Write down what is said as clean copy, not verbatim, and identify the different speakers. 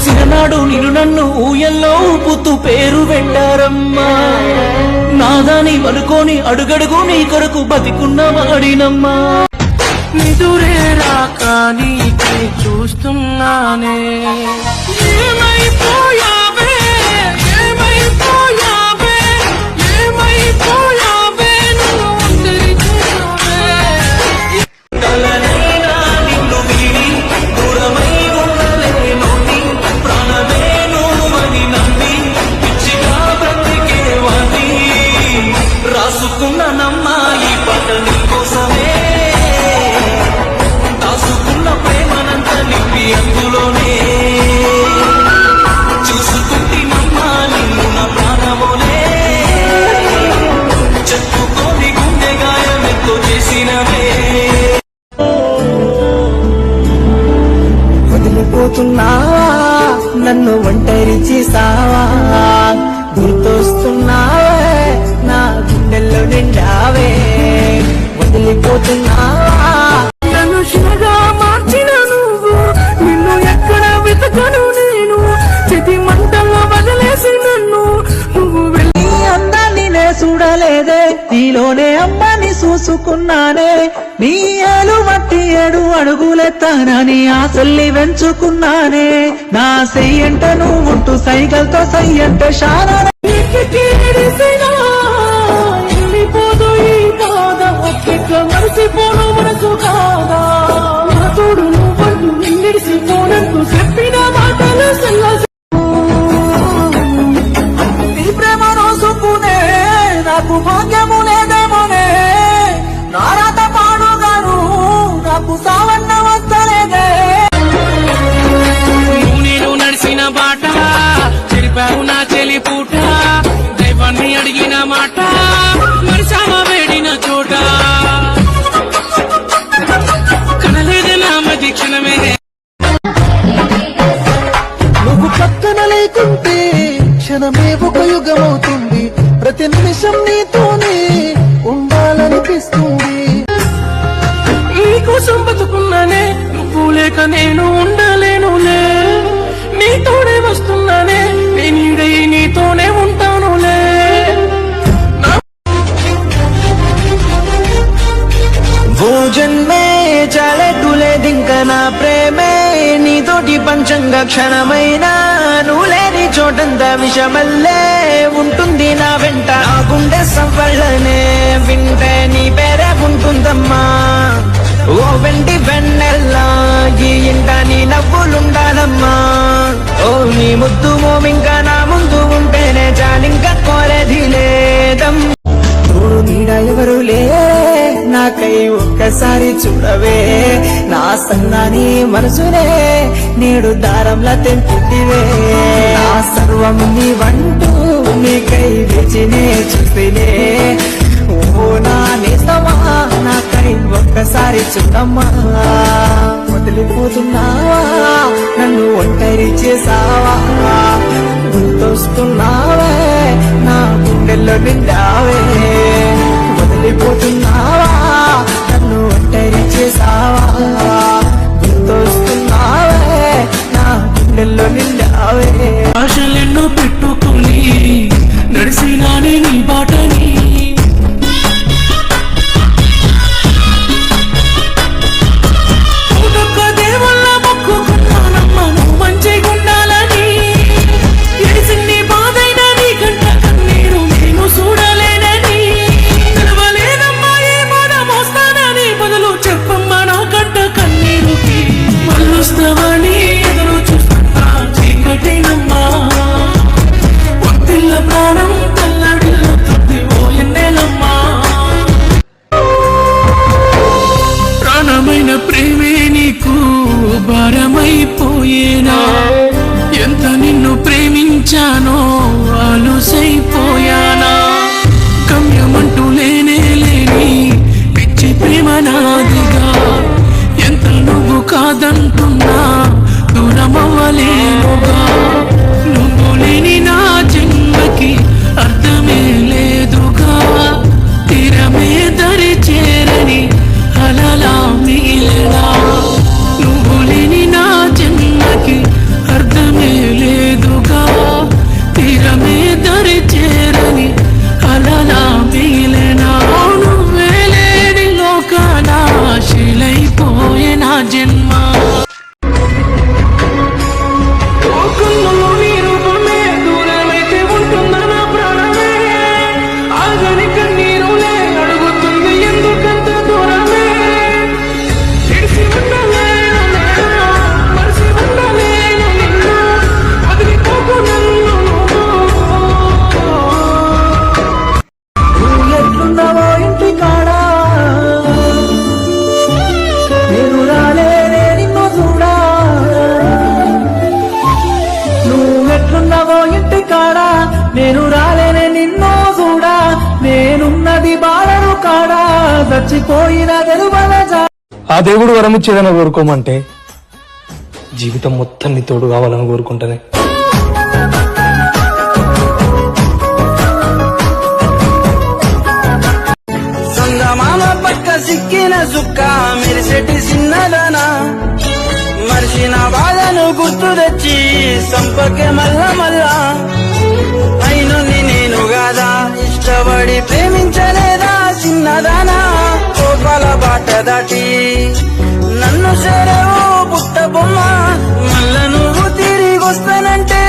Speaker 1: సిరనాడు నిన్ను నన్ను ఊయల్లో ఊపుతూ పేరు పెట్టారమ్మా నాదాని అనుకోని అడుగడుగు నీ కొరకు బతికున్న వాడినమ్మా
Speaker 2: నిదురే రాక నీకే చూస్తున్నానే ఏమైపోయావే ఏమైపోయావే ఏమైపోయావే నువ్వు ఒంటరి చేసావే
Speaker 1: కలనైనా నిన్ను వీడి దూరమై ఉండలేనోని ప్రాణమే నువ్వని నమ్మి పిచ్చిగా బ్రతికేవాణ్ణి రాసుకున్నానమ్మా ఈ పాట నీ కోసమే దాసుకున్న ప్రేమనంత నింపి అందులోనే చూసుకుంటినమ్మా నిన్ను నా ప్రాణమోలే చెప్పుకోని గుండె గాయమెంతో చేసినవే
Speaker 3: వదిలిపోతున్నావా నన్ను ఒంటరి చేసావా గుర్తొస్తున్నావే నా గుండెల్లో నిండావే వదిలిపోతున్నావా
Speaker 2: నన్ను శిలగా మార్చిన నువ్వు నిన్ను ఎక్కడ వెతకను నేను చెతి మంటల్లో వదిలేసి నన్ను నువ్వు
Speaker 3: నీ అందాన్ని నే చూడలేదే నీలోనే అమ్మని చూసుకున్నానే నీ ఏలు మట్టి 7 అడుగులెత్తానని ఆశల్ని వెంచుకున్నానే నా సెయ్యంట నువ్వు ఉంటూ సైగలతో సయ్యంటే శానా
Speaker 2: వెళ్ళిపోదు ఈ బాధ ఒక్క మరిసిపోను మనసు కాదా నా తోడు నువ్వు నిండిసిపోనంటూ చెప్పిన మాటలు
Speaker 3: నీ ప్రేమ రోజుకునే నాకు భాగ్యము లేదేమోనే నారాత పాడుగాను నాకు సావన్న వస్తలేదే
Speaker 2: నేను నడిచిన బాట చెరిపావు నా చెలి పూట దైవాన్ని అడిగిన మాట మరిసామ వేడిన చోట కనలేదు నా మది క్షణమే
Speaker 3: నువ్వు పక్కన లేకుంటే క్షణమే ఒక యుగమవుతుంది ప్రతి నిమిషం నీతోనే ఉండాలనిపిస్తుంది
Speaker 2: నీకోసం బతుకున్నానే నువ్వు లేక నేను ఉండలేనులే నీతోనే వస్తున్నానే నేనీడై నీతోనే ఉంటానులే
Speaker 3: ఓ జన్మే చాలెట్టులేదింక నా ప్రేమే నీతోటి పంచంగ క్షణమైనా నువ్వు లేని చోటంతా విషమల్లే ఉంటుంది నా వెంట నా గుండె సవ్వళ్ళనే వింటే నీ పేరే ఉంటుందమ్మా ఓ వెండి వెన్నెల్లా ఈ ఇంట నీ నవ్వులుండాలమ్మా ఓ నీ ముద్దు మోమింకా నా ముందు ఉంటేనే చాలింకా కోరేది లేదమ్మా తోడు నీడ ఎవరు లే నాకై ఒక్కసారి చూడవే నా సన్నాని మనసునే నేడు దారంలా తెంపితివే నా సర్వం నీ వంటూ నీకై వేచినే చూస్తేనే ఓ నా నేస్తమా నాకై ఒక్కసారి చూడమ్మా వదిలిపోతున్నావా నన్ను ఒంటరి చేసావా గుర్తొస్తున్నావే నా గుండెల్లో నిండావే వదిలిపోతున్నావా నన్ను ఒంటరి చేసావా గుర్తొస్తున్నావే నా గుండెల్లో నిండావే
Speaker 2: ఆశలెన్నో పెట్టుకుని నడిసినానే నీ బాటని దేవుళ్ళ మొక్కుకున్నానమ్మ నువ్వు మంచిగుండాలని ఎడిసిన్ని బాధైనా నీ కంట కన్నీరు నేను చూడలేనని తెలవలేదమ్మా ఏ మాట మోస్తానని బదులు చెప్పమ్మా నా కంట కన్నీరుకి మళ్ళొస్తావని ఎదురు చూస్తున్నా చీకటినమ్మా ఒత్తిళ్ళ ప్రాణం తెల్లడిల్లుతుంది ఓ ఎన్నెలమ్మా ప్రాణమైన ప్రేమే నీకు భారమైపోయేనా ఎంత నిన్ను ప్రేమించానో అలుసైపోయానా గమ్యమంటూ లేనే లేని పిచ్చి ప్రేమ నాదిగా ఎంత నువ్వు కాదంటున్నా దూరమవ్వలేనుగా నువ్వు లేని నా జన్మకి అర్థమే లేదుగా తీరమే దరి చేరని అలలా మిగిలినా నువ్వు లేని నా జన్మకి అర్థమే
Speaker 1: నేను రాలేనే నిన్నో చూడా నేనున్నది బాలను కాడా చచ్చిపోయిన వెలువల
Speaker 4: ఆ దేవుడు వరమిచ్చేదని కోరుకోమంటే జీవితం మొత్తం నీ తోడు కావాలని కోరుకుంటానే.
Speaker 3: సంగమామ పక్క సిక్కిన సుక్క మెరిసెటి చిన్నదనా మరిచిన బాధను గుర్తు తెచ్చి సంపకే మల్ల మల్లా అయినొన్ని నేను గాదా ఇష్టపడి ప్రేమించలేదా చిన్నదానా కోపాల బాట దాటి నన్ను చేరవు పుట్ట బొమ్మ మల్ల నువ్వు తిరిగొస్తానంటే